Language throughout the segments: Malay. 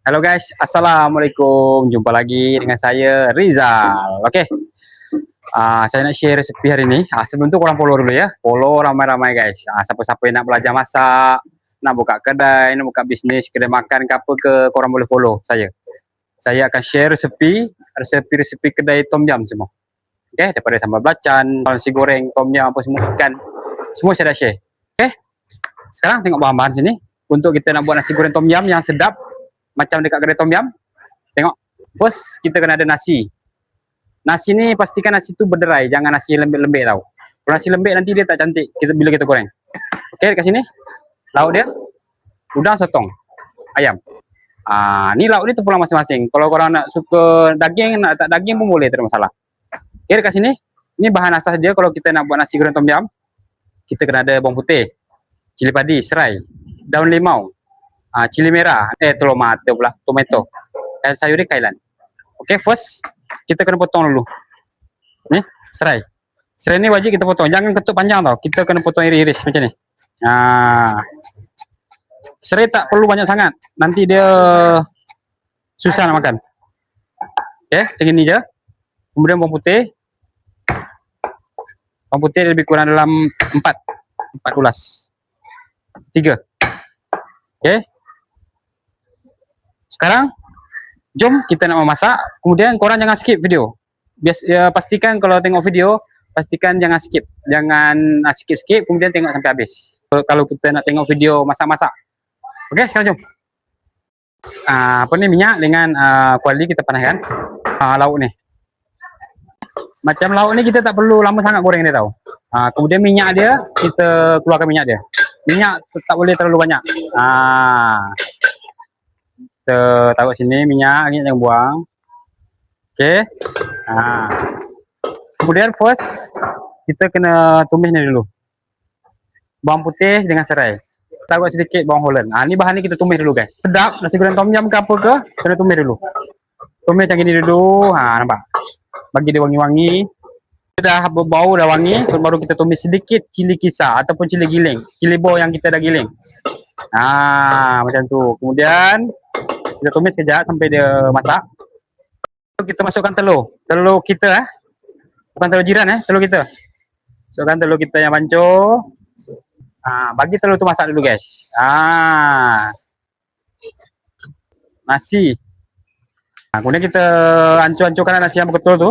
Halo guys, Assalamualaikum. Jumpa lagi dengan saya Rizal. Oke, saya nak share resepi hari ini. Sebelum itu korang follow dulu ya. Follow ramai-ramai guys. Siapa-siapa yang nak belajar masak, nak buka kedai, nak buka bisnis, kedai makan ke apa ke, korang boleh follow saya. Saya akan share resepi kedai tom yum semua. Oke, daripada sambal belacan, nasi goreng, tom yum, apa semua ikan. Semua saya dah share. Oke, sekarang tengok bahan-bahan sini. Untuk kita nak buat nasi goreng tom yum yang sedap, macam dekat kedai tom yum, tengok. First kita kena ada nasi. Nasi ni pastikan nasi tu berderai, jangan nasi lembek-lembek tau. Kalau nasi lembek nanti dia tak cantik bila kita goreng. Okey, dekat sini lauk dia udang, sotong, ayam. Ni lauk ni terpulang masing-masing. Kalau korang nak suka daging, nak tak daging pun boleh, tak ada masalah. Okey, dekat sini ni bahan asas dia kalau kita nak buat nasi goreng tom yum. Kita kena ada bawang putih, cili padi, serai, daun limau, cili merah, telur mata pula, tomato, dan sayur dia kailan. Okey, first kita kena potong dulu. Ni serai. Serai ni wajib kita potong, jangan ketuk panjang tau. Kita kena potong iris-iris macam ni. Serai tak perlu banyak sangat, nanti dia susah nak makan. Okey, macam ni je. Kemudian bawang putih. Bawang putih lebih kurang dalam 4 ulas. 3. Okey. Sekarang jom kita nak memasak. Kemudian korang jangan skip video. Pastikan kalau tengok video, pastikan jangan skip. Jangan skip-skip, kemudian tengok sampai habis. Kalau kita nak tengok video masak-masak. Okey, sekarang jom. Apa ni, minyak dengan kuali kita panaskan. Lauk ni. Macam lauk ni kita tak perlu lama sangat goreng dia tau. Kemudian minyak dia, kita keluarkan minyak dia. Minyak tak boleh terlalu banyak. Kita taruh sini minyak, jangan buang. Okey. Kemudian first kita kena tumis ni dulu. Bawang putih dengan serai. Taruh sedikit bawang holland. Ni bahan ni kita tumis dulu guys. Sedap nasi goreng tom yum ke apa ke, kena tumis dulu. Tumis macam ni dulu. Nampak? Bagi dia wangi-wangi. Dah berbau, dah wangi, baru kita tumis sedikit cili kisar ataupun cili giling. Cili bawang yang kita dah giling. Macam tu. Kemudian kita tumis sekejap sampai dia masak. Kita masukkan telur. Telur kita bukan telur jiran telur kita. Masukkan telur kita yang pancur. Bagi telur tu masak dulu guys. Nasi. Kemudian kita hancur-hancurkan nasi yang betul tu.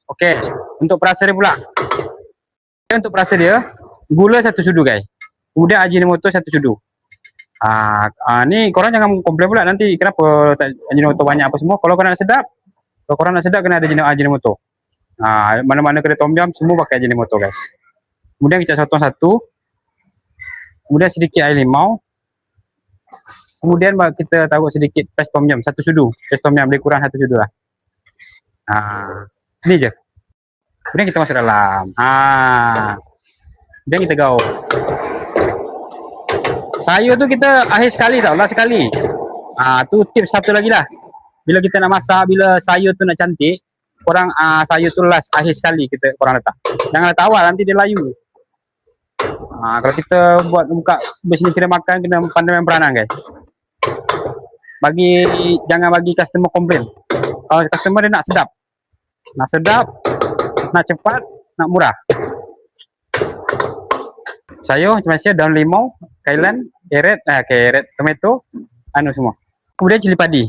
Okey, untuk perasa dia pula. Untuk perasa dia, gula 1 sudu guys. Kemudian ajinomoto 1 sudu. Ni korang jangan komplain pula nanti kenapa tak ajinomoto banyak apa semua. Kalau korang nak sedap, kena ada ajinomoto. Mana-mana kedai tom yum semua pakai ajinomoto guys. Kemudian kita sotong 1. Kemudian sedikit air limau. Kemudian kita taruh sedikit paste tom yum 1 sudu. Paste tom yum lebih kurang 1 sudu lah. Ni je. Kemudian kita masuk dalam. Kemudian kita gaul. Sayur tu kita akhir sekali tau, last sekali. Tu tips satu lagi lah. Bila kita nak masak, bila sayur tu nak cantik, korang sayur tu last, akhir sekali korang letak. Jangan letak awal, nanti dia layu. Kalau kita buka bisnes kedai makan, kena pandai main peranan guys. Jangan bagi customer komplain. Kalau customer dia nak sedap. Nak cepat, nak murah. Sayur macam biasa, daun limau, kailan, carrot, tomato, semua. Kemudian cili padi.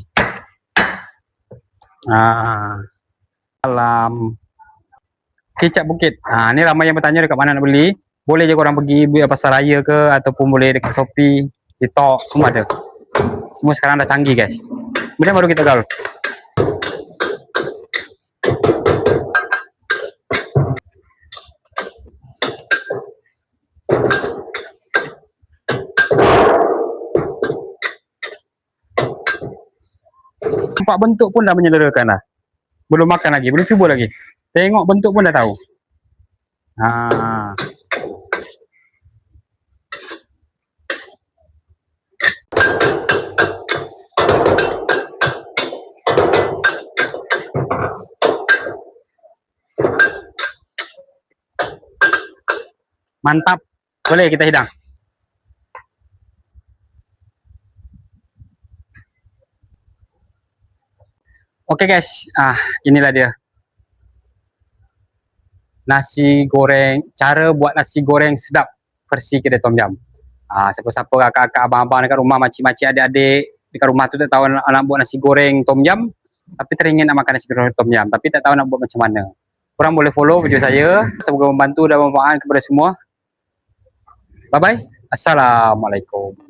Kicap bukit. Ni ramai yang bertanya dekat mana nak beli. Boleh je korang pergi pasar raya ke, ataupun boleh dekat Shopee, TikTok, semua ada. Semua sekarang dah canggih guys. Kemudian baru kita gaul. Nampak bentuk pun dah menyelerakan dah. Belum makan lagi, belum cuba lagi. Tengok bentuk pun dah tahu. Mantap. Boleh kita hidang. Oke guys, inilah dia. Nasi goreng, cara buat nasi goreng sedap versi kedai Tom Yum. Siapa-siapa kakak-kakak, abang-abang dekat rumah, makcik-makcik, adik-adik dekat rumah tu tak tahu nak buat nasi goreng Tom Yum, tapi teringin nak makan nasi goreng Tom Yum, tapi tak tahu nak buat macam mana. Korang boleh follow video saya. Semoga membantu dan bermanfaat kepada semua. Bye bye. Assalamualaikum.